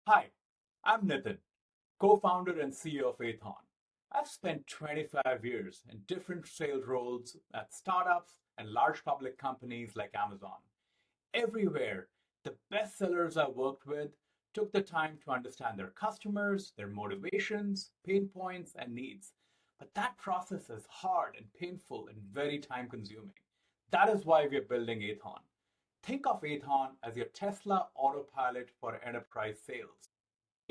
Hi, I'm Nitin, co-founder and CEO of Aithon. I've spent 25 years in different sales roles at startups and large public companies like Amazon. Everywhere, the best sellers I worked with took the time to understand their customers, their motivations, pain points, and needs. But that process is hard and painful and very time consuming. That is why we are building Aithon. Think of Aithon as your Tesla autopilot for enterprise sales.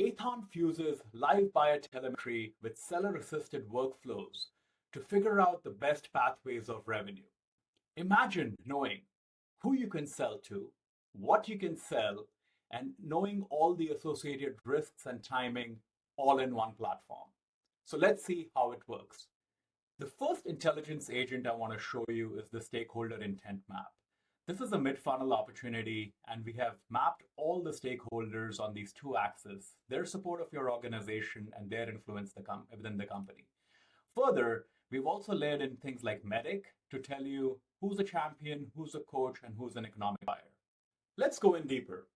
Aithon fuses live buyer telemetry with seller-assisted workflows to figure out the best pathways of revenue. Imagine knowing who you can sell to, what you can sell, and knowing all the associated risks and timing all in one platform. So let's see how it works. The first intelligence agent I want to show you is the stakeholder intent map. This is a mid-funnel opportunity, and we have mapped all the stakeholders on these two axes, their support of your organization and their influence within the company. Further, we've also layered in things like Medic to tell you who's a champion, who's a coach, and who's an economic buyer. Let's go in deeper.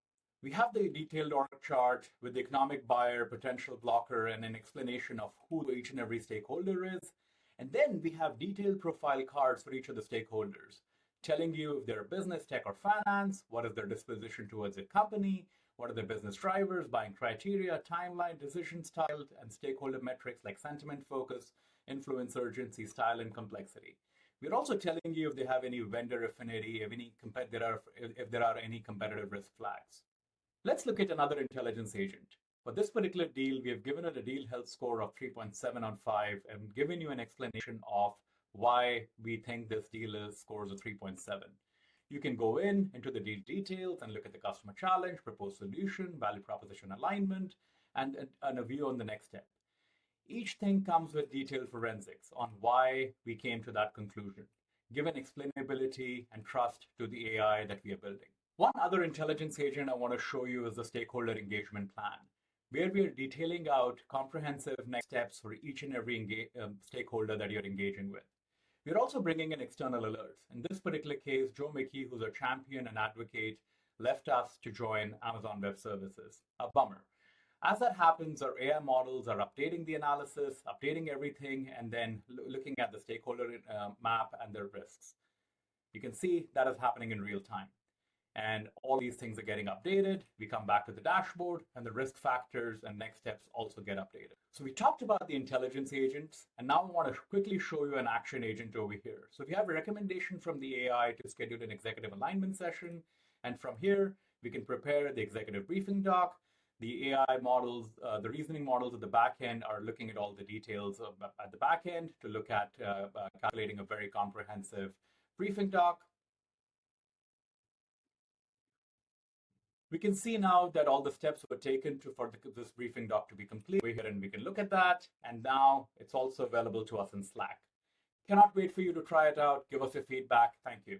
We have the detailed org chart with the economic buyer, potential blocker, and an explanation of who each and every stakeholder is. And then we have detailed profile cards for each of the stakeholders, telling you if they're business, tech, or finance, what is their disposition towards a company, what are their business drivers, buying criteria, timeline, decision style, and stakeholder metrics like sentiment focus, influence urgency, style, and complexity. We're also telling you if they have any vendor affinity, if there are any competitive risk flags. Let's look at another intelligence agent. For this particular deal, we have given it a deal health score of 3.7 on 5 and given you an explanation of why we think this deal scores a 3.7. You can go into the deal details and look at the customer challenge, proposed solution, value proposition alignment, and a view on the next step. Each thing comes with detailed forensics on why we came to that conclusion, given explainability and trust to the AI that we are building. One other intelligence agent I want to show you is the stakeholder engagement plan, where we are detailing out comprehensive next steps for each and every stakeholder that you're engaging with. We're also bringing in external alerts. In this particular case, Joe McKee, who's a champion and advocate, left us to join Amazon Web Services. A bummer. As that happens, our AI models are updating the analysis, updating everything, and then looking at the stakeholder map and their risks. You can see that is happening in real time. And all these things are getting updated. We come back to the dashboard, and the risk factors and next steps also get updated. So we talked about the intelligence agents, and now I want to quickly show you an action agent over here. So we have a recommendation from the AI to schedule an executive alignment session. And from here, we can prepare the executive briefing doc. The AI models, the reasoning models at the back end are looking at all the details at the back end to look at calculating a very comprehensive briefing doc. We can see now that all the steps were taken for this briefing doc to be complete. We're here and we can look at that. And now it's also available to us in Slack. Cannot wait for you to try it out. Give us your feedback. Thank you.